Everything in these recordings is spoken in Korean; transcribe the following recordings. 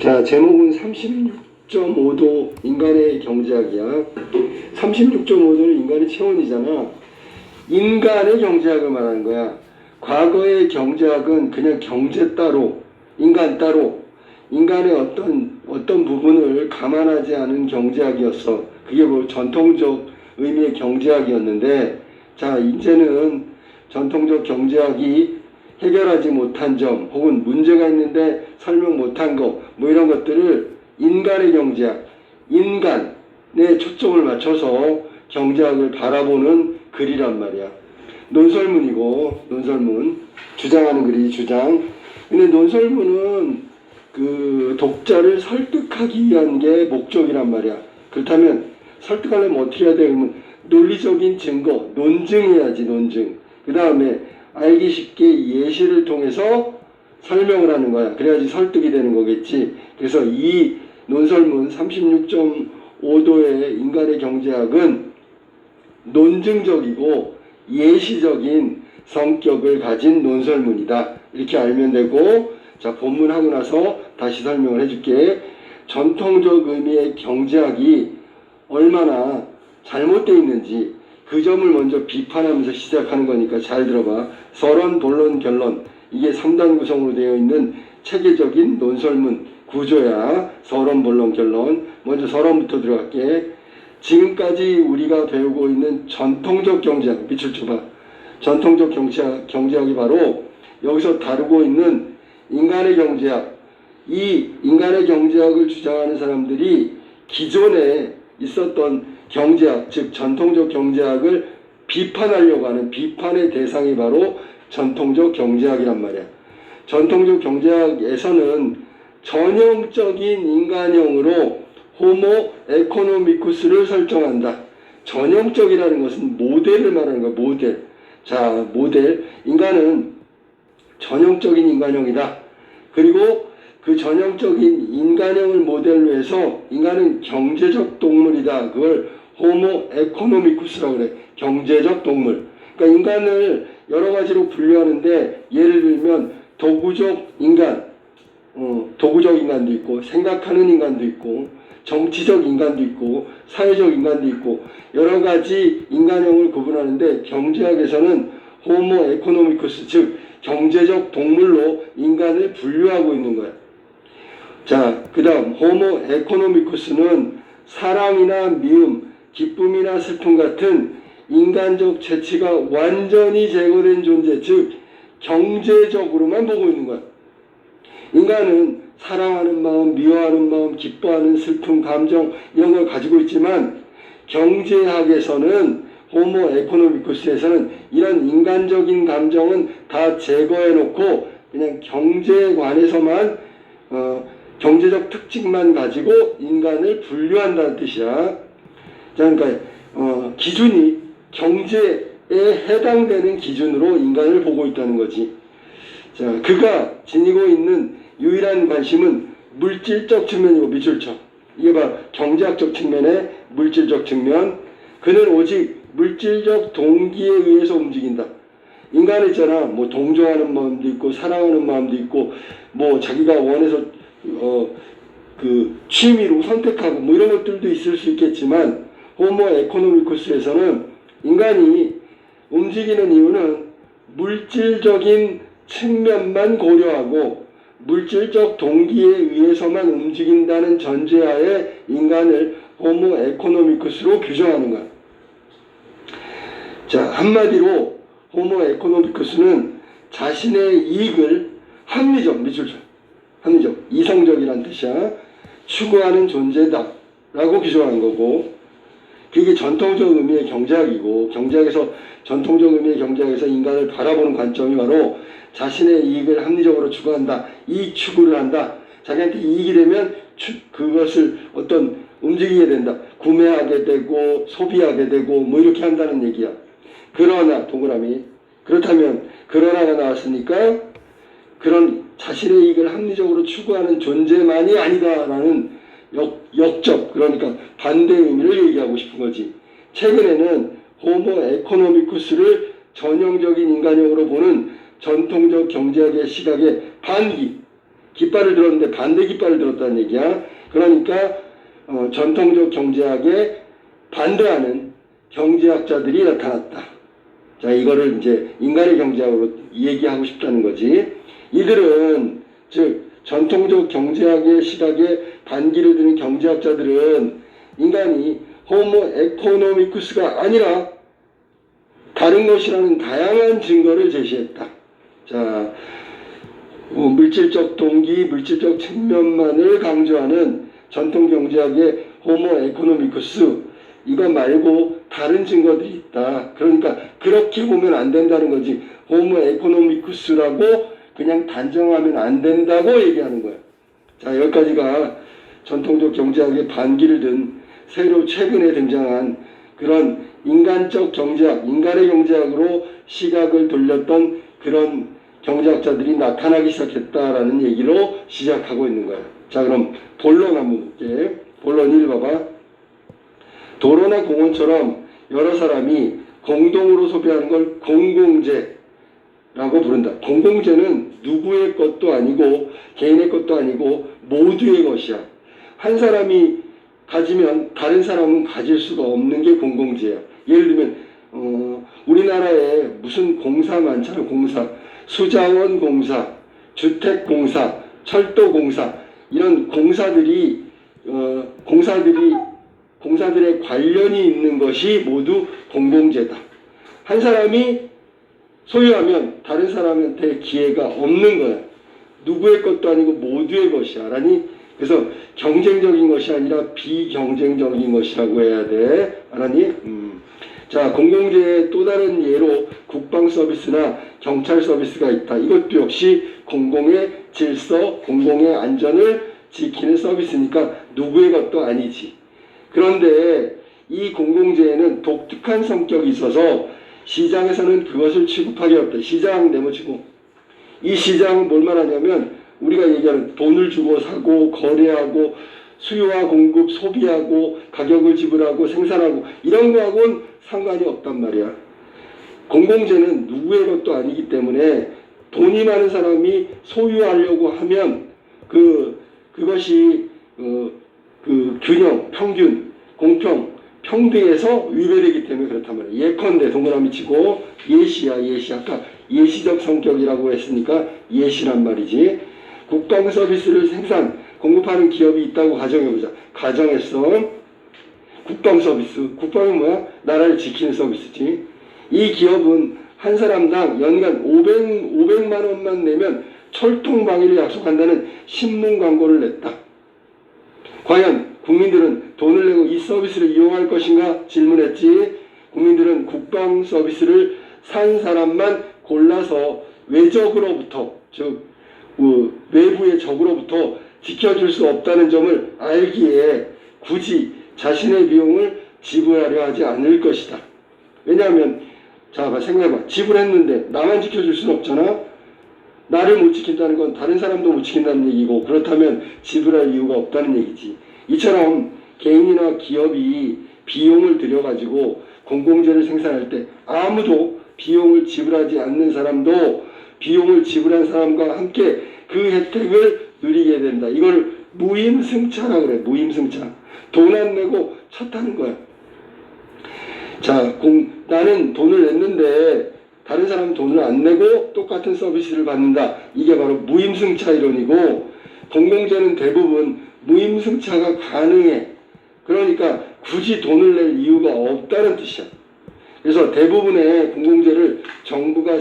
자, 제목은 36.5도 인간의 경제학이야. 36.5도는 인간의 체온이잖아. 인간의 경제학을 말하는 거야. 과거의 경제학은 그냥 경제 따로, 인간 따로, 인간의 어떤 부분을 감안하지 않은 경제학이었어. 그게 뭐 전통적 의미의 경제학이었는데, 자, 이제는 전통적 경제학이 해결하지 못한 점 혹은 문제가 있는데 설명 못한 거 뭐 이런 것들을 인간의 경제학, 인간에 초점을 맞춰서 경제학을 바라보는 글이란 말이야. 논설문이고, 논설문 주장하는 글이 주장. 근데 논설문은 그 독자를 설득하기 위한 게 목적이란 말이야. 그렇다면 설득하려면 어떻게 해야 돼? 그러면 논리적인 증거, 논증해야지. 논증. 그 다음에 알기 쉽게 예시를 통해서 설명을 하는 거야. 그래야지 설득이 되는 거겠지. 그래서 이 논설문 36.5도의 인간의 경제학은 논증적이고 예시적인 성격을 가진 논설문이다. 이렇게 알면 되고, 자, 본문하고 나서 다시 설명을 해줄게. 전통적 의미의 경제학이 얼마나 잘못되어 있는지 그 점을 먼저 비판하면서 시작하는 거니까 잘 들어봐. 서론, 본론, 결론. 이게 3단 구성으로 되어 있는 체계적인 논설문 구조야. 서론, 본론, 결론. 먼저 서론부터 들어갈게. 지금까지 우리가 배우고 있는 전통적 경제학, 밑줄 쳐봐. 전통적 경제학이 바로 여기서 다루고 있는 인간의 경제학. 이 인간의 경제학을 주장하는 사람들이 기존에 있었던 경제학, 즉 전통적 경제학을 비판하려고 하는 비판의 대상이 바로 전통적 경제학이란 말이야. 전통적 경제학에서는 전형적인 인간형으로 호모 에코노미쿠스를 설정한다. 전형적이라는 것은 모델을 말하는 거야. 모델. 자, 모델. 인간은 전형적인 인간형이다. 그리고 그 전형적인 인간형을 모델로 해서 인간은 경제적 동물이다. 그걸 호모 에코노미쿠스라고 그래. 경제적 동물. 그러니까 인간을 여러 가지로 분류하는데, 예를 들면 도구적 인간, 도구적 인간도 있고, 생각하는 인간도 있고, 정치적 인간도 있고, 사회적 인간도 있고, 여러 가지 인간형을 구분하는데, 경제학에서는 호모 에코노미쿠스, 즉 경제적 동물로 인간을 분류하고 있는 거야. 자, 그 다음 호모 에코노미쿠스는 사랑이나 미움, 기쁨이나 슬픔 같은 인간적 재치가 완전히 제거된 존재, 즉 경제적으로만 보고 있는 거야. 인간은 사랑하는 마음, 미워하는 마음, 기뻐하는 슬픔, 감정 이런 걸 가지고 있지만, 경제학에서는 호모 에코노미쿠스에서는 이런 인간적인 감정은 다 제거해 놓고 그냥 경제에 관해서만 경제적 특징만 가지고 인간을 분류한다는 뜻이야. 자, 그러니까 기준이 경제에 해당되는 기준으로 인간을 보고 있다는 거지. 자, 그가 지니고 있는 유일한 관심은 물질적 측면이고, 밑줄 쳐. 이게 봐, 경제학적 측면의 물질적 측면. 그는 오직 물질적 동기에 의해서 움직인다. 인간은 있잖아, 뭐 동정하는 마음도 있고, 사랑하는 마음도 있고, 뭐 자기가 원해서 그 취미로 선택하고 뭐 이런 것들도 있을 수 있겠지만, 호모 에코노미쿠스에서는 인간이 움직이는 이유는 물질적인 측면만 고려하고 물질적 동기에 의해서만 움직인다는 전제하에 인간을 호모 에코노미쿠스로 규정하는 거야. 자, 한마디로 호모 에코노미쿠스는 자신의 이익을 합리적, 밑줄 쳐. 합리적, 이성적이란 뜻이야. 추구하는 존재다 라고 규정한 거고, 그게 전통적 의미의 경제학이고, 경제학에서 전통적 의미의 경제학에서 인간을 바라보는 관점이 바로 자신의 이익을 합리적으로 추구한다. 이익 추구를 한다. 자기한테 이익이 되면 그것을 어떤 움직이게 된다. 구매하게 되고 소비하게 되고 뭐 이렇게 한다는 얘기야. 그러나 동그라미, 그렇다면 그러나가 나왔으니까 그런 자신의 이익을 합리적으로 추구하는 존재만이 아니다라는 역적, 그러니까 반대 의미를 얘기하고 싶은 거지. 최근에는 호모 에코노미쿠스를 전형적인 인간형으로 보는 전통적 경제학의 시각에 반기, 깃발을 들었는데 반대 깃발을 들었다는 얘기야. 그러니까 전통적 경제학에 반대하는 경제학자들이 나타났다. 자, 이거를 이제 인간의 경제학으로 얘기하고 싶다는 거지. 이들은 즉 전통적 경제학의 시각에 반기를 드는 경제학자들은 인간이 호모 에코노미쿠스가 아니라 다른 것이라는 다양한 증거를 제시했다. 자, 물질적 동기, 물질적 측면만을 강조하는 전통 경제학의 호모 에코노미쿠스, 이거 말고 다른 증거들이 있다. 그러니까 그렇게 보면 안 된다는 거지. 호모 에코노미쿠스라고 그냥 단정하면 안 된다고 얘기하는 거야. 자, 여기까지가 전통적 경제학의 반기를 든 새로 최근에 등장한 그런 인간적 경제학, 인간의 경제학으로 시각을 돌렸던 그런 경제학자들이 나타나기 시작했다라는 얘기로 시작하고 있는 거야. 자, 그럼 본론 한번 볼게. 본론 1 봐봐. 도로나 공원처럼 여러 사람이 공동으로 소비하는 걸 공공재라고 부른다. 공공재는 누구의 것도 아니고 개인의 것도 아니고 모두의 것이야. 한 사람이 가지면 다른 사람은 가질 수가 없는 게 공공재야. 예를 들면 우리나라에 무슨 공사 많잖아. 공사, 수자원 공사, 주택공사, 철도공사, 이런 공사들이 공사들의 관련이 있는 것이 모두 공공재다. 한 사람이 소유하면 다른 사람한테 기회가 없는 거야. 누구의 것도 아니고 모두의 것이야. 라니, 그래서 경쟁적인 것이 아니라 비경쟁적인 것이라고 해야 돼. 알았니? 자, 공공재의 또 다른 예로 국방 서비스나 경찰 서비스가 있다. 이것도 역시 공공의 질서, 공공의 안전을 지키는 서비스니까 누구의 것도 아니지. 그런데 이 공공재에는 독특한 성격이 있어서 시장에서는 그것을 취급하기 어렵다. 시장 내모치고. 이 시장은 뭘 말하냐면 우리가 얘기하는 돈을 주고 사고 거래하고 수요와 공급, 소비하고 가격을 지불하고 생산하고 이런 거하고는 상관이 없단 말이야. 공공재는 누구의 것도 아니기 때문에 돈이 많은 사람이 소유하려고 하면 그것이 균형, 평균, 공평, 평등에서 위배되기 때문에 그렇단 말이에요. 예컨대 동그라미 치고 예시야. 아까 예시적 성격이라고 했으니까 예시란 말이지. 국방 서비스를 공급하는 기업이 있다고 가정해보자. 가정했어. 국방 서비스. 국방은 뭐야? 나라를 지키는 서비스지. 이 기업은 한 사람당 연간 500만 원만 내면 철통 방위를 약속한다는 신문 광고를 냈다. 과연 국민들은 돈을 내고 이 서비스를 이용할 것인가 질문했지. 국민들은 국방 서비스를 산 사람만 골라서 외적으로부터, 즉 외부의 적으로부터 지켜줄 수 없다는 점을 알기에 굳이 자신의 비용을 지불하려 하지 않을 것이다. 왜냐하면 자, 생각해봐. 지불했는데 나만 지켜줄 수는 없잖아. 나를 못 지킨다는 건 다른 사람도 못 지킨다는 얘기고, 그렇다면 지불할 이유가 없다는 얘기지. 이처럼 개인이나 기업이 비용을 들여가지고 공공재를 생산할 때 아무도 비용을 지불하지 않는 사람도 비용을 지불한 사람과 함께 그 혜택을 누리게 된다. 이걸 무임승차라고 그래. 무임승차. 돈 안 내고 차 타는 거야. 자, 나는 돈을 냈는데 다른 사람은 돈을 안 내고 똑같은 서비스를 받는다. 이게 바로 무임승차 이론이고, 공공재는 대부분 무임승차가 가능해. 그러니까 굳이 돈을 낼 이유가 없다는 뜻이야. 그래서 대부분의 공공재를 정부가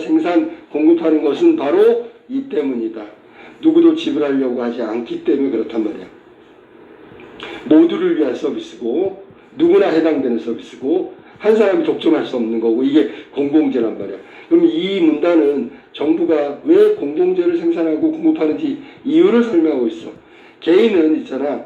공급하는 것은 바로 이 때문이다. 누구도 지불하려고 하지 않기 때문에 그렇단 말이야. 모두를 위한 서비스고 누구나 해당되는 서비스고 한 사람이 독점할 수 없는 거고, 이게 공공재란 말이야. 그럼 이 문단은 정부가 왜 공공재를 생산하고 공급하는지 이유를 설명하고 있어. 개인은 있잖아.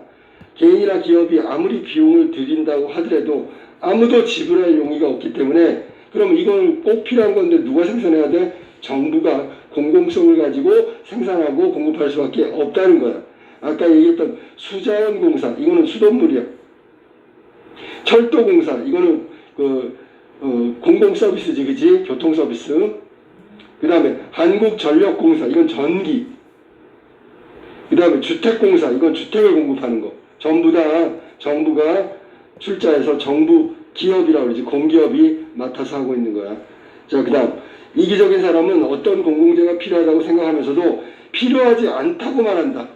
개인이나 기업이 아무리 비용을 들인다고 하더라도 아무도 지불할 용의가 없기 때문에, 그럼 이건 꼭 필요한 건데 누가 생산해야 돼? 정부가 공공성을 가지고 생산하고 공급할 수밖에 없다는 거야. 아까 얘기했던 수자원 공사, 이거는 수돗물이야. 철도공사, 이거는 공공 서비스지, 그지? 교통 서비스. 그 다음에 한국전력공사, 이건 전기. 그 다음에 주택공사, 이건 주택을 공급하는 거. 전부 다 정부가 출자해서 정부 기업이라고 그러지, 공기업이 맡아서 하고 있는 거야. 자, 그 다음 이기적인 사람은 어떤 공공재가 필요하다고 생각하면서도 필요하지 않다고 말한다.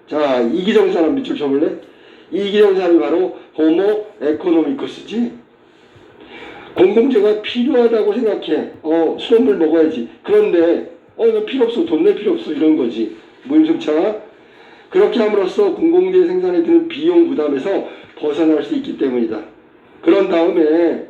자, 이기적인 사람 밑줄 쳐볼래? 이기적인 사람이 바로 호모 에코노미쿠스지. 공공재가 필요하다고 생각해. 수돗물 먹어야지. 그런데 이거 필요 없어, 돈 낼 필요 없어, 이런 거지. 무임승차. 그렇게 함으로써 공공재 생산에 드는 비용 부담에서 벗어날 수 있기 때문이다. 그런 다음에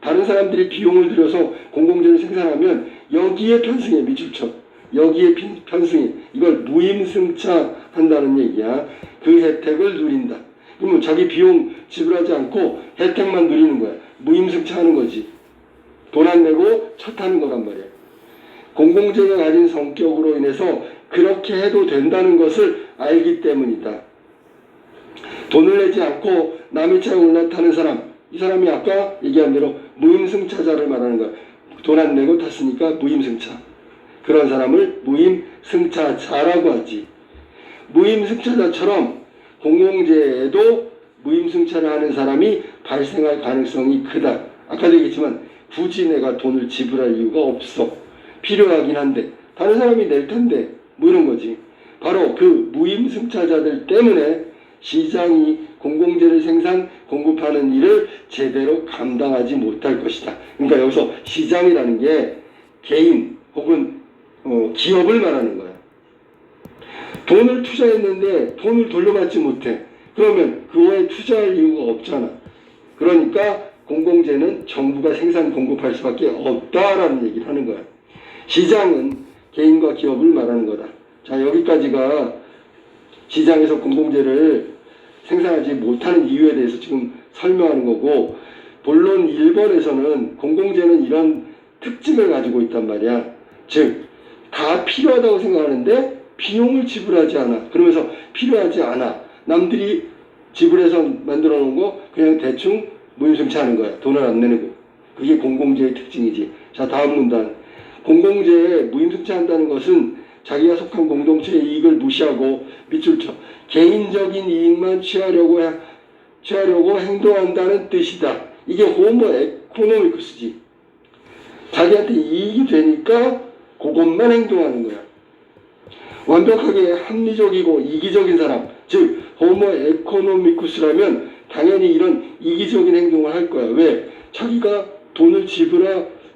다른 사람들이 비용을 들여서 공공재를 생산하면 여기에 편승해. 밑줄 쳐. 여기에 편승해. 이걸 무임승차 한다는 얘기야. 그 혜택을 누린다. 그러면 자기 비용 지불하지 않고 혜택만 누리는 거야. 무임승차 하는 거지. 돈 안 내고 차 타는 거란 말이야. 공공재가 가진 성격으로 인해서 그렇게 해도 된다는 것을 알기 때문이다. 돈을 내지 않고 남의 차에 올라타는 사람, 이 사람이 아까 얘기한 대로 무임승차자를 말하는 거야. 돈 안 내고 탔으니까 무임승차. 그런 사람을 무임승차자라고 하지. 무임승차자처럼 공공재에도 무임승차를 하는 사람이 발생할 가능성이 크다. 아까도 얘기했지만 굳이 내가 돈을 지불할 이유가 없어. 필요하긴 한데 다른 사람이 낼 텐데 뭐 이런 거지. 바로 그 무임승차자들 때문에 시장이 공공재를 공급하는 일을 제대로 감당하지 못할 것이다. 그러니까 여기서 시장이라는 게 개인 혹은 기업을 말하는 거야. 돈을 투자했는데 돈을 돌려받지 못해. 그러면 그거에 투자할 이유가 없잖아. 그러니까 공공재는 정부가 생산 공급할 수밖에 없다라는 얘기를 하는 거야. 시장은 개인과 기업을 말하는 거다. 자, 여기까지가 시장에서 공공재를 생산하지 못하는 이유에 대해서 지금 설명하는 거고, 본론 1번에서는 공공재는 이런 특징을 가지고 있단 말이야. 즉, 다 필요하다고 생각하는데 비용을 지불하지 않아. 그러면서 필요하지 않아. 남들이 지불해서 만들어 놓은 거 그냥 대충 무임승차하는 거야. 돈을 안 내는 거. 그게 공공재의 특징이지. 자, 다음 문단. 공공재에 무임승차한다는 것은 자기가 속한 공동체의 이익을 무시하고 밑줄 쳐 개인적인 이익만 취하려고 행동한다는 뜻이다. 이게 호모 에코노미쿠스지. 자기한테 이익이 되니까 그것만 행동하는 거야. 완벽하게 합리적이고 이기적인 사람, 즉 호모 에코노미쿠스라면 당연히 이런 이기적인 행동을 할 거야. 왜? 자기가 돈을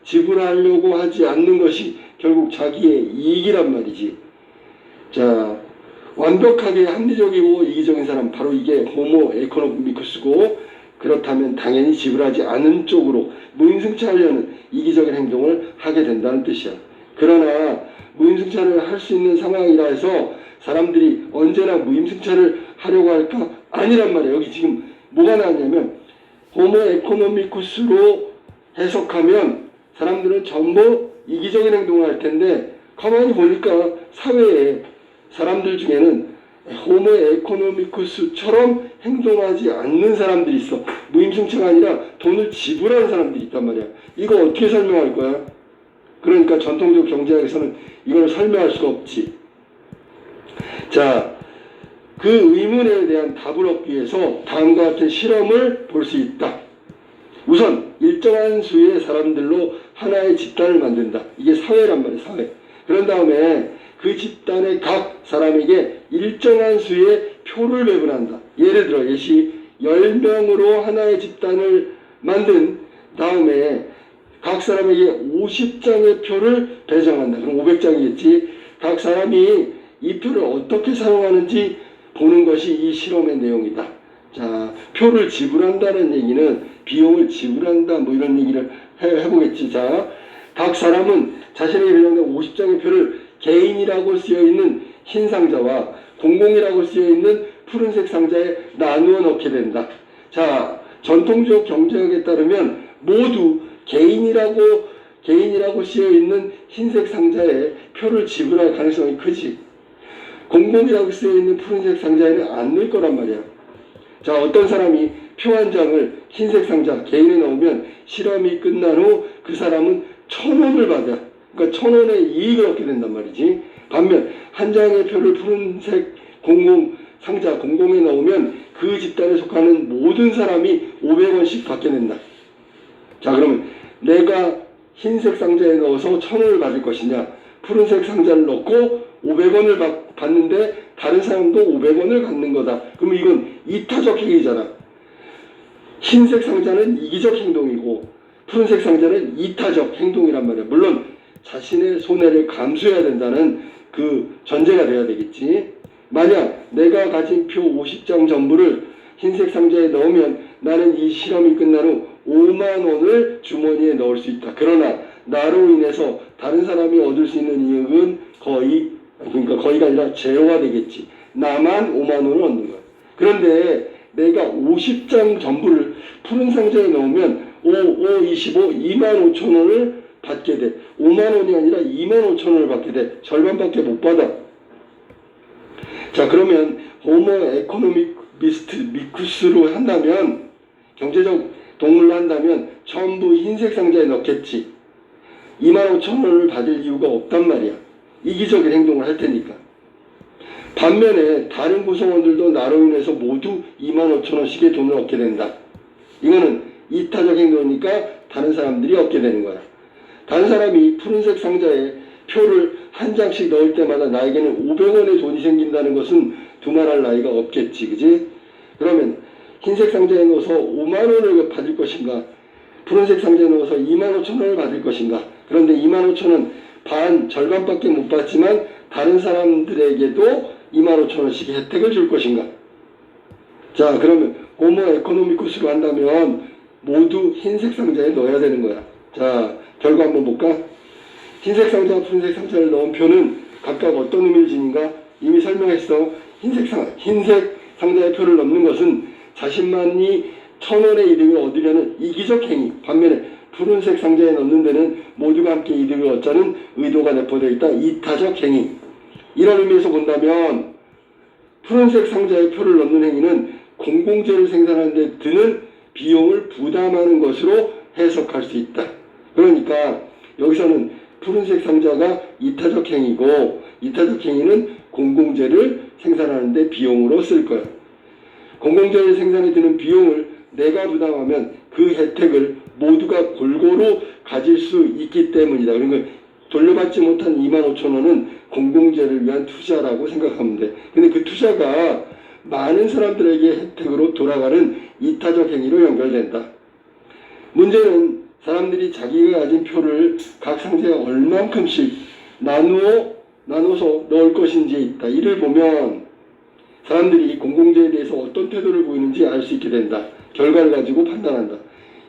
지불하려고 하지 않는 것이 결국 자기의 이익이란 말이지. 자, 완벽하게 합리적이고 이기적인 사람, 바로 이게 호모 에코노미쿠스고, 그렇다면 당연히 지불하지 않은 쪽으로 무임승차하려는 이기적인 행동을 하게 된다는 뜻이야. 그러나 무임승차를 할 수 있는 상황이라 해서 사람들이 언제나 무임승차를 하려고 할까? 아니란 말이야. 여기 지금 뭐가 나왔냐면 호모 에코노미쿠스로 해석하면 사람들은 전부 이기적인 행동을 할 텐데, 가만히 보니까 사회에 사람들 중에는 호모 에코노미쿠스처럼 행동하지 않는 사람들이 있어. 무임승차가 아니라 돈을 지불하는 사람들이 있단 말이야. 이거 어떻게 설명할 거야? 그러니까 전통적 경제학에서는 이걸 설명할 수가 없지. 자, 그 의문에 대한 답을 얻기 위해서 다음과 같은 실험을 볼 수 있다. 우선 일정한 수의 사람들로 하나의 집단을 만든다. 이게 사회란 말이야, 사회. 그런 다음에 그 집단의 각 사람에게 일정한 수의 표를 배분한다. 예를 들어 예시 10명으로 하나의 집단을 만든 다음에 각 사람에게 50장의 표를 배정한다. 그럼 500장이겠지. 각 사람이 이 표를 어떻게 사용하는지 보는 것이 이 실험의 내용이다. 자, 표를 지불한다는 얘기는 비용을 지불한다, 뭐 이런 얘기를 해보겠지. 자, 각 사람은 자신에게 배정된 50장의 표를 개인이라고 쓰여있는 흰 상자와 공공이라고 쓰여있는 푸른색 상자에 나누어 넣게 된다. 자, 전통적 경제학에 따르면 모두 개인이라고 쓰여있는 흰색 상자에 표를 지불할 가능성이 크지. 공공이라고 쓰여있는 푸른색 상자에는 안 넣을 거란 말이야. 자, 어떤 사람이 표 한 장을 흰색 상자 개인에 넣으면 실험이 끝난 후 그 사람은 1,000원을 받아. 그러니까 1,000원의 이익을 얻게 된단 말이지. 반면 한 장의 표를 푸른색 공공 상자 공공에 넣으면 그 집단에 속하는 모든 사람이 500원씩 받게 된다. 자, 그러면 내가 흰색 상자에 넣어서 1,000원을 받을 것이냐, 푸른색 상자를 넣고 500원을 받는데 다른 사람도 500원을 갖는 거다. 그러면 이건 이타적 행위잖아. 흰색 상자는 이기적 행동이고 푸른색 상자는 이타적 행동이란 말이야. 물론 자신의 손해를 감수해야 된다는 그 전제가 돼야 되겠지. 만약 내가 가진 표 50장 전부를 흰색 상자에 넣으면 나는 이 실험이 끝난 후 5만 원을 주머니에 넣을 수 있다. 그러나 나로 인해서 다른 사람이 얻을 수 있는 이익은 거의가 아니라 제로가 되겠지. 나만 5만 원을 얻는 거야. 그런데 내가 50장 전부를 푸른 상자에 넣으면 25, 2만 5천 원을 받게 돼. 5만 원이 아니라 2만 5천 원을 받게 돼. 절반밖에 못 받아. 자, 그러면 호모 에코노미쿠스로 한다면, 경제적 동물로 한다면 전부 흰색 상자에 넣겠지. 2만 5천 원을 받을 이유가 없단 말이야. 이기적인 행동을 할 테니까. 반면에 다른 구성원들도 나로 인해서 모두 2만 5천 원씩의 돈을 얻게 된다. 이거는 이타적 행동이니까 다른 사람들이 얻게 되는 거야. 다른 사람이 푸른색 상자에 표를 한 장씩 넣을 때마다 나에게는 500원의 돈이 생긴다는 것은 두말할 나위가 없겠지, 그지? 그러면 흰색 상자에 넣어서 5만 원을 받을 것인가, 푸른색 상자에 넣어서 2만 5천 원을 받을 것인가. 그런데 2만 5천 원 절반밖에 못 받지만 다른 사람들에게도 2만 5천 원씩 혜택을 줄 것인가. 자, 그러면 호모 에코노미쿠스로 한다면 모두 흰색 상자에 넣어야 되는 거야. 자, 결과 한번 볼까? 흰색 상자와 푸른색 상자를 넣은 표는 각각 어떤 의미를 지닌가? 이미 설명했어. 흰색 상자에 표를 넣는 것은 자신만이 1,000원의 이득을 얻으려는 이기적 행위. 반면에 푸른색 상자에 넣는 데는 모두가 함께 이득을 얻자는 의도가 내포되어 있다. 이타적 행위. 이런 의미에서 본다면 푸른색 상자에 표를 넣는 행위는 공공재를 생산하는 데 드는 비용을 부담하는 것으로 해석할 수 있다. 그러니까 여기서는 푸른색 상자가 이타적 행위고, 이타적 행위는 공공재를 생산하는 데 비용으로 쓸 거야. 공공재를 생산에 드는 비용을 내가 부담하면 그 혜택을 모두가 골고루 가질 수 있기 때문이다. 그러니까 돌려받지 못한 2만 5천 원은 공공재를 위한 투자라고 생각하면 돼. 근데 그 투자가 많은 사람들에게 혜택으로 돌아가는 이타적 행위로 연결된다. 문제는 사람들이 자기가 가진 표를 각 상자에 얼만큼씩 나눠서 넣을 것인지에 있다. 이를 보면 사람들이 공공재에 대해서 어떤 태도를 보이는지 알 수 있게 된다. 결과를 가지고 판단한다.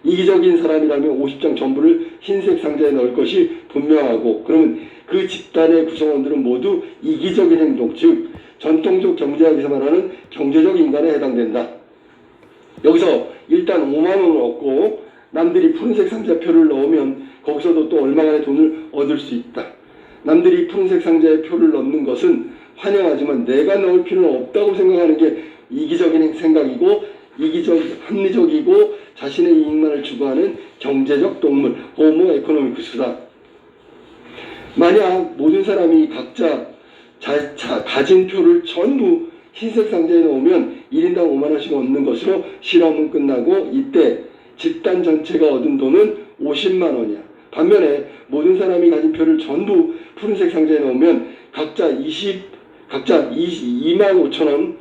이기적인 사람이라면 50장 전부를 흰색 상자에 넣을 것이 분명하고, 그러면 그 집단의 구성원들은 모두 이기적인 행동, 즉 전통적 경제학에서 말하는 경제적 인간에 해당된다. 여기서 일단 5만 원을 얻고 남들이 푸른색 상자표를 넣으면 거기서도 또 얼마간의 돈을 얻을 수 있다. 남들이 푸른색 상자에 표를 넣는 것은 환영하지만 내가 넣을 필요는 없다고 생각하는 게 이기적인 생각이고, 합리적이고 자신의 이익만을 추구하는 경제적 동물, 호모 에코노미쿠스다. 만약 모든 사람이 각자 가진 표를 전부 흰색 상자에 넣으면 1인당 5만 원씩 얻는 것으로 실험은 끝나고, 이때 집단 전체가 얻은 돈은 50만 원이야. 반면에 모든 사람이 가진 표를 전부 푸른색 상자에 넣으면 각자 2만 5천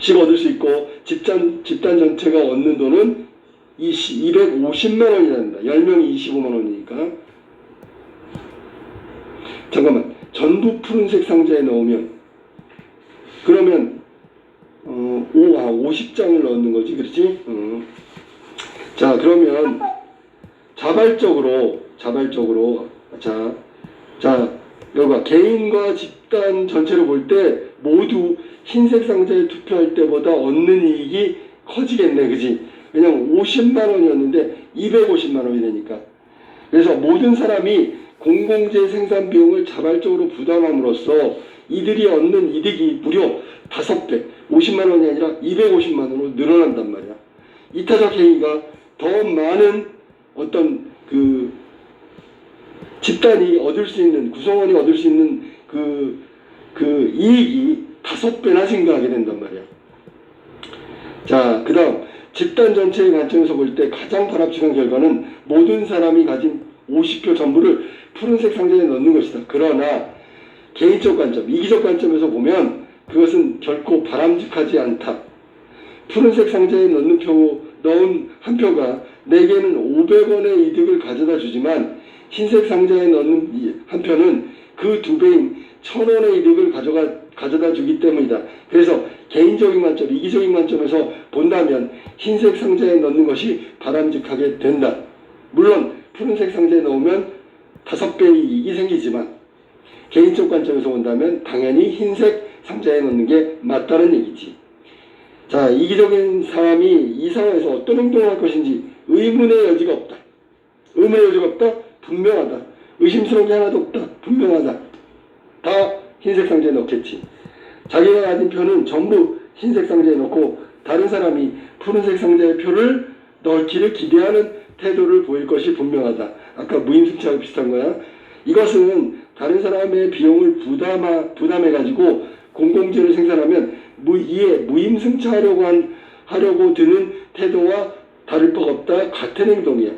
원씩 얻을 수 있고, 집단 전체가 얻는 돈은 250만 원이란다. 10명이 25만 원이니까. 잠깐만, 전부 푸른색 상자에 넣으면 그러면 50장을 넣는 거지, 그렇지? 자, 그러면 자발적으로 여기가 개인과 집단 전체로 볼 때 모두 흰색 상자에 투표할 때보다 얻는 이익이 커지겠네, 그지? 왜냐면 50만 원이었는데 250만 원이 되니까. 그래서 모든 사람이 공공재 생산 비용을 자발적으로 부담함으로써 이들이 얻는 이득이 무려 5배, 50만 원이 아니라 250만 원으로 늘어난단 말이야. 이타적 행위가 더 많은 어떤 집단이 얻을 수 있는, 구성원이 얻을 수 있는 그 이익이 5배나 증가하게 된단 말이야. 자, 그 다음 집단 전체의 관점에서 볼 때 가장 바람직한 결과는 모든 사람이 가진 50표 전부를 푸른색 상자에 넣는 것이다. 그러나 개인적 관점, 이기적 관점에서 보면 그것은 결코 바람직하지 않다. 푸른색 상자에 넣은 한 표가 내게는 500원의 이득을 가져다 주지만 흰색 상자에 넣는 한 표는 그 2배인 1000원의 이득을 가져다 주기 때문이다. 그래서 개인적인 관점, 이기적인 관점에서 본다면 흰색 상자에 넣는 것이 바람직하게 된다. 물론 푸른색 상자에 넣으면 5배의 이익이 생기지만 개인적 관점에서 본다면 당연히 흰색 상자에 넣는 게 맞다는 얘기지. 자, 이기적인 사람이 이 상황에서 어떤 행동을 할 것인지 의문의 여지가 없다. 의문의 여지가 없다? 분명하다. 의심스러운 게 하나도 없다. 분명하다. 다 흰색 상자에 넣겠지. 자기가 가진 표는 전부 흰색 상자에 넣고 다른 사람이 푸른색 상자에 표를 넣기를 기대하는 태도를 보일 것이 분명하다. 아까 무임승차하고 비슷한 거야. 이것은 다른 사람의 비용을 부담해가지고 공공재를 생산하면 이에 무임승차하려고 드는 태도와 다를 바가 없다. 같은 행동이야.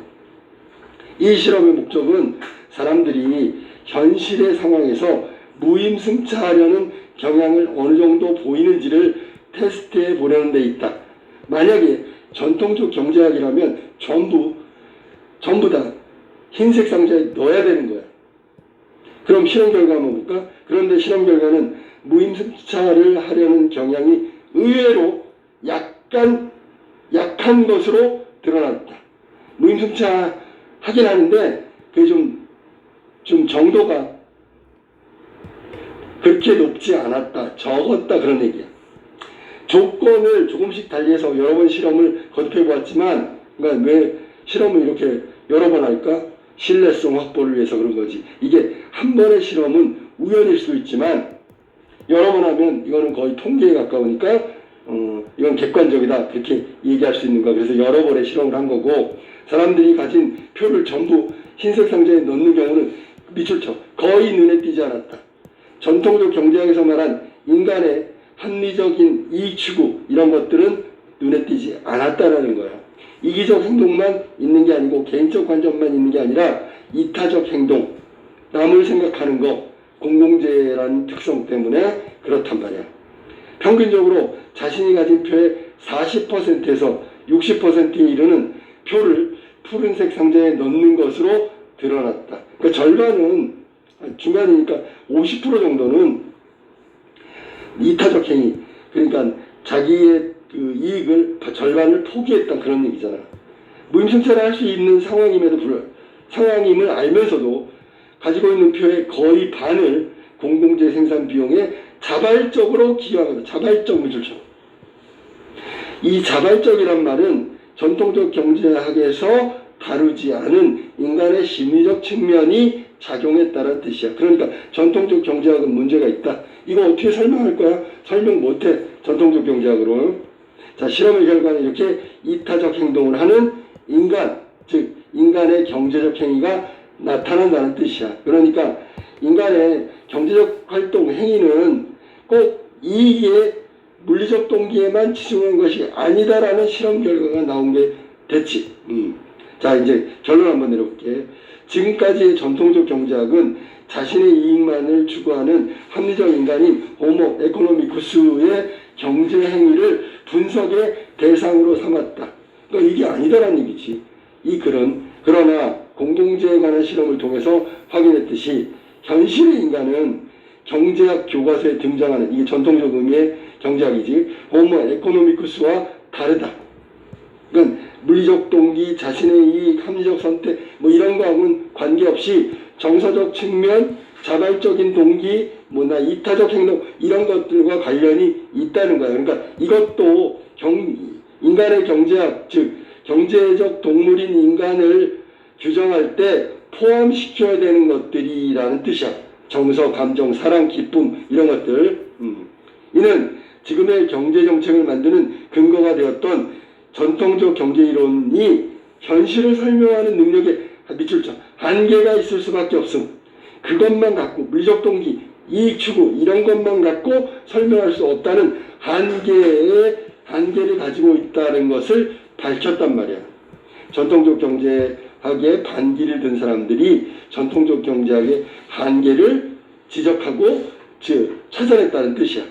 이 실험의 목적은 사람들이 현실의 상황에서 무임승차하려는 경향을 어느 정도 보이는지를 테스트해 보려는 데 있다. 만약에 전통적 경제학이라면 전부 다 흰색 상자에 넣어야 되는 거야. 그럼 실험 결과 한번 볼까? 그런데 실험 결과는 무임승차를 하려는 경향이 의외로 약한 것으로 드러났다. 무임승차 하긴 하는데 그게 좀 정도가 그렇게 높지 않았다, 적었다, 그런 얘기야. 조건을 조금씩 달리해서 여러 번 실험을 거듭해 보았지만, 그러니까 왜 실험을 이렇게 여러 번 할까? 신뢰성 확보를 위해서 그런 거지. 이게 한 번의 실험은 우연일 수 있지만 여러 번 하면 이거는 거의 통계에 가까우니까 이건 객관적이다, 그렇게 얘기할 수 있는 거야. 그래서 여러 번의 실험을 한 거고, 사람들이 가진 표를 전부 흰색 상자에 넣는 경우는 밑줄 쳐 거의 눈에 띄지 않았다. 전통적 경제학에서 말한 인간의 합리적인 이익 추구, 이런 것들은 눈에 띄지 않았다라는 거야. 이기적 행동만 있는 게 아니고 개인적 관점만 있는 게 아니라 이타적 행동, 남을 생각하는 거, 공공재라는 특성 때문에 그렇단 말이야. 평균적으로 자신이 가진 표의 40%에서 60%에 이르는 표를 푸른색 상자에 넣는 것으로 드러났다. 그러니까 절반은, 중간이니까 50% 정도는 이타적 행위, 그러니까 자기의 그 이익을 절반을 포기했다, 그런 얘기잖아. 무임승차를 할 수 있는 상황임을 알면서도 가지고 있는 표의 거의 반을 공공재 생산 비용에 자발적으로 기여하거든. 자발적 물질처. 이 자발적이란 말은 전통적 경제학에서 다루지 않은 인간의 심리적 측면이 작용했다는 뜻이야. 그러니까 전통적 경제학은 문제가 있다. 이거 어떻게 설명할 거야? 설명 못해, 전통적 경제학으로. 자, 실험의 결과는 이렇게 이타적 행동을 하는 인간, 즉 인간의 경제적 행위가 나타난다는 뜻이야. 그러니까 인간의 경제적 활동, 행위는 꼭 이익의 물리적 동기에만 치중한 것이 아니다라는 실험 결과가 나온 게 됐지. 자, 이제 결론 한번 내려볼게. 지금까지의 전통적 경제학은 자신의 이익만을 추구하는 합리적 인간인 호모 에코노미쿠스의 경제 행위를 분석의 대상으로 삼았다. 그러니까 이게 아니다라는 얘기지. 이 글은 그러나 공공재에 관한 실험을 통해서 확인했듯이 현실의 인간은 경제학 교과서에 등장하는, 이게 전통적 의미의 경제학이지, 호모 에코노미쿠스와 다르다. 그러니까 물리적 동기, 자신의 이익, 합리적 선택, 뭐 이런 거하고는 관계없이 정서적 측면, 자발적인 동기, 뭐나 이타적 행동, 이런 것들과 관련이 있다는 거야. 그러니까 이것도 인간의 경제학, 즉 경제적 동물인 인간을 규정할 때 포함시켜야 되는 것들이라는 뜻이야. 정서, 감정, 사랑, 기쁨, 이런 것들. 이는 지금의 경제정책을 만드는 근거가 되었던 전통적 경제이론이 현실을 설명하는 능력에 밑줄 쳐 한계가 있을 수밖에 없음. 그것만 갖고 물리적 동기, 이익 추구 이런 것만 갖고 설명할 수 없다는 한계를 가지고 있다는 것을 밝혔단 말이야. 전통적 경제학에 반기를 든 사람들이 전통적 경제학의 한계를 지적하고 찾아냈다는 뜻이야.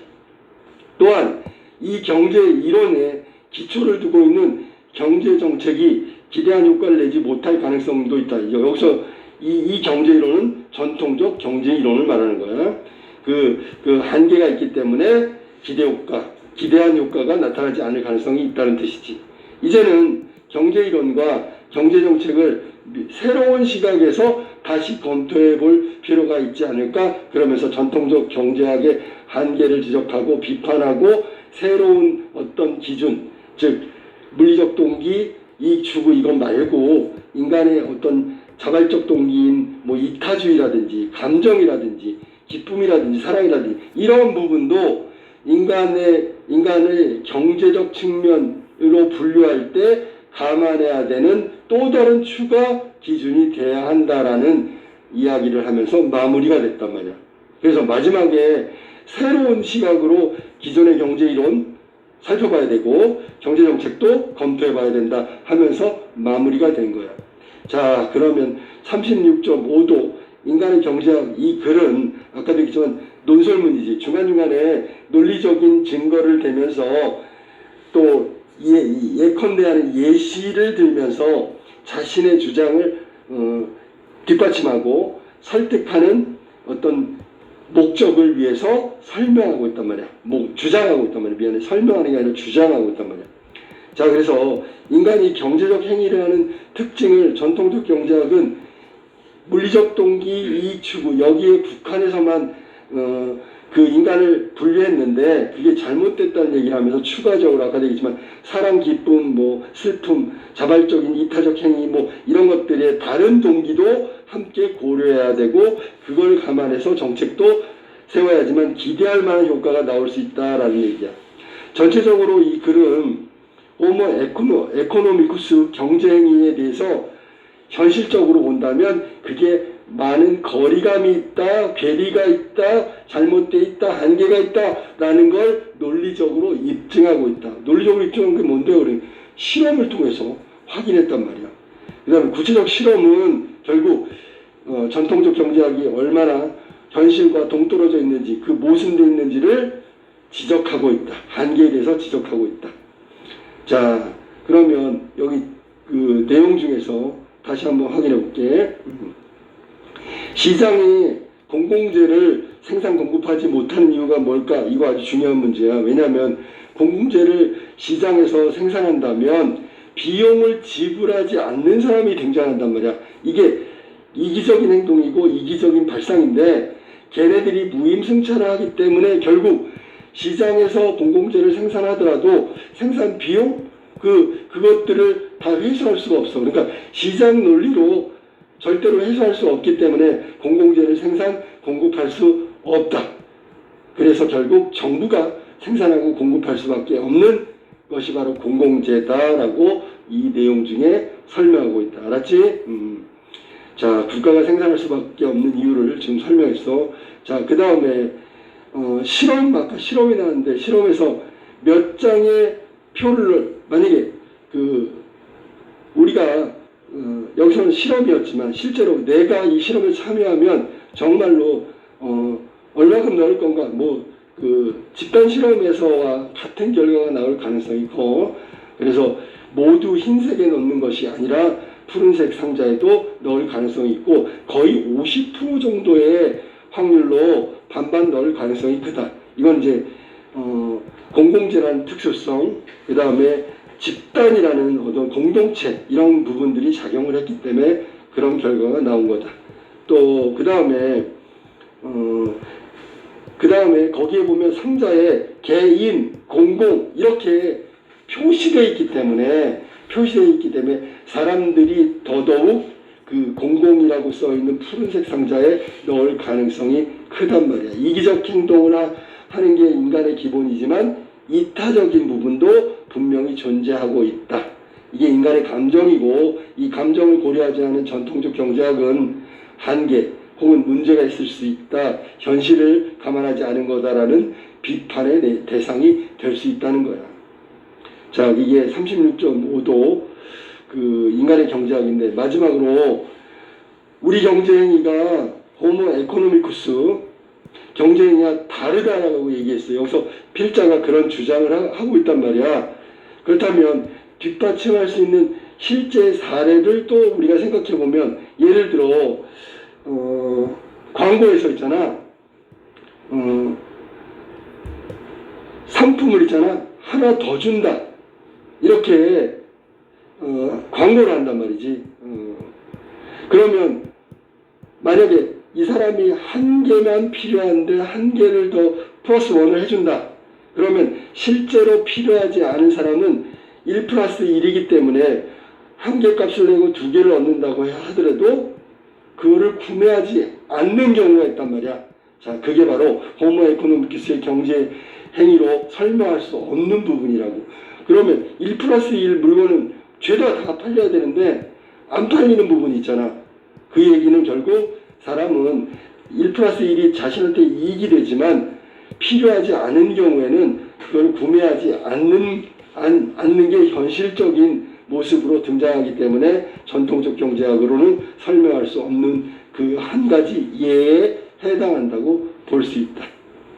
또한 이 경제 이론에 기초를 두고 있는 경제 정책이 기대한 효과를 내지 못할 가능성도 있다. 여기서 이 경제 이론은 전통적 경제 이론을 말하는 거야. 그 한계가 있기 때문에 기대한 효과가 나타나지 않을 가능성이 있다는 뜻이지. 이제는 경제 이론과 경제 정책을 새로운 시각에서 다시 검토해 볼 필요가 있지 않을까? 그러면서 전통적 경제학의 한계를 지적하고 비판하고 새로운 어떤 기준, 즉 물리적 동기, 이익 추구 이것 말고 인간의 어떤 자발적 동기인 뭐 이타주의라든지 감정이라든지 기쁨이라든지 사랑이라든지 이런 부분도 인간의 경제적 측면으로 분류할 때 감안해야 되는 또 다른 추가 기준이 돼야 한다라는 이야기를 하면서 마무리가 됐단 말이야. 그래서 마지막에 새로운 시각으로 기존의 경제이론 살펴봐야 되고 경제정책도 검토해봐야 된다 하면서 마무리가 된 거야. 자, 그러면 36.5도 인간의 경제학 이 글은 아까도 얘기했지만 논설문이지. 중간중간에 논리적인 증거를 대면서 또 예컨대하는 예시를 들면서 자신의 주장을 뒷받침하고 설득하는 어떤 목적을 위해서 설명하고 있단 말이야. 주장하고 있단 말이야. 미안해. 설명하는 게 아니라 주장하고 있단 말이야. 자, 그래서 인간이 경제적 행위를 하는 특징을 전통적 경제학은 물리적 동기, 이익 추구 여기에 국한해서만 그 인간을 분류했는데 그게 잘못됐다는 얘기를 하면서 추가적으로 아까도 얘기했지만 사랑, 기쁨, 뭐 슬픔, 자발적인 이타적 행위 뭐 이런 것들의 다른 동기도 함께 고려해야 되고 그걸 감안해서 정책도 세워야지만 기대할 만한 효과가 나올 수 있다라는 얘기야. 전체적으로 이 글은 호모 에코노미쿠스 경제행위에 대해서 현실적으로 본다면 그게 많은 거리감이 있다, 괴리가 있다, 잘못되어 있다, 한계가 있다라는 걸 논리적으로 입증하고 있다. 논리적으로 입증한 게 뭔데요? 그래. 실험을 통해서 확인했단 말이야. 그 다음에 구체적 실험은 결국 전통적 경제학이 얼마나 현실과 동떨어져 있는지 그 모순되어 있는지를 지적하고 있다. 한계에 대해서 지적하고 있다. 자, 그러면 여기 그 내용 중에서 다시 한번 확인해 볼게. 시장이 공공재를 생산 공급하지 못하는 이유가 뭘까? 이거 아주 중요한 문제야. 왜냐하면 공공재를 시장에서 생산한다면 비용을 지불하지 않는 사람이 등장한단 말이야. 이게 이기적인 행동이고 이기적인 발상인데 걔네들이 무임승차를 하기 때문에 결국 시장에서 공공재를 생산하더라도 생산 비용 그것들을 다 회수할 수가 없어. 그러니까 시장 논리로 절대로 회수할 수 없기 때문에 공공재를 공급할 수 없다. 그래서 결국 정부가 생산하고 공급할 수밖에 없는 것이 바로 공공재다라고 이 내용 중에 설명하고 있다. 알았지? 자, 국가가 생산할 수밖에 없는 이유를 지금 설명했어. 자, 그 다음에 아까 실험이 나왔는데 실험에서 몇 장의 표를 만약에 우리가 여기서는 실험이었지만 실제로 내가 이 실험에 참여하면 정말로 얼마큼 넣을 건가 집단 실험에서와 같은 결과가 나올 가능성이 커. 그래서 모두 흰색에 넣는 것이 아니라 푸른색 상자에도 넣을 가능성이 있고 거의 50% 정도의 확률로 반반 넣을 가능성이 크다. 이건 이제 공공재라는 특수성, 그 다음에 집단이라는 어떤 공동체 이런 부분들이 작용을 했기 때문에 그런 결과가 나온 거다. 또 그 다음에 거기에 보면 상자에 개인, 공공 이렇게 표시되어 있기 때문에 사람들이 더더욱 그 공공이라고 써 있는 푸른색 상자에 넣을 가능성이 크단 말이야. 이기적 행동을 하는 게 인간의 기본이지만 이타적인 부분도 분명히 존재하고 있다. 이게 인간의 감정이고 이 감정을 고려하지 않은 전통적 경제학은 한계 혹은 문제가 있을 수 있다. 현실을 감안하지 않은 거다라는 비판의 대상이 될 수 있다는 거야. 자, 이게 36.5도 그 인간의 경제학인데 마지막으로 우리 경제행위가 호모 에코노미쿠스 경제행위가 다르다라고 얘기했어요. 여기서 필자가 그런 주장을 하고 있단 말이야. 그렇다면 뒷받침할 수 있는 실제 사례를 또 우리가 생각해 보면 예를 들어 광고에서 있잖아. 상품을 있잖아. 하나 더 준다. 이렇게 광고를 한단 말이지. 그러면 만약에 이 사람이 한 개만 필요한데 한 개를 더 플러스 원을 해준다. 그러면 실제로 필요하지 않은 사람은 1 플러스 1이기 때문에 한 개 값을 내고 두 개를 얻는다고 하더라도 그거를 구매하지 않는 경우가 있단 말이야. 자, 그게 바로 호모 에코노미쿠스의 경제 행위로 설명할 수 없는 부분이라고. 그러면 1 플러스 1 물건은 죄다 다 팔려야 되는데 안 팔리는 부분이 있잖아. 그 얘기는 결국 사람은 1 플러스 1이 자신한테 이익이 되지만 필요하지 않은 경우에는 그걸 구매하지 않는 게 현실적인 모습으로 등장하기 때문에 전통적 경제학으로는 설명할 수 없는 그 한 가지 예에 해당한다고 볼 수 있다.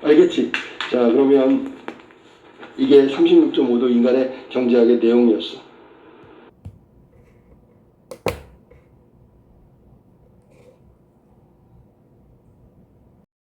알겠지? 자, 그러면 이게 36.5도 인간의 경제학의 내용이었어.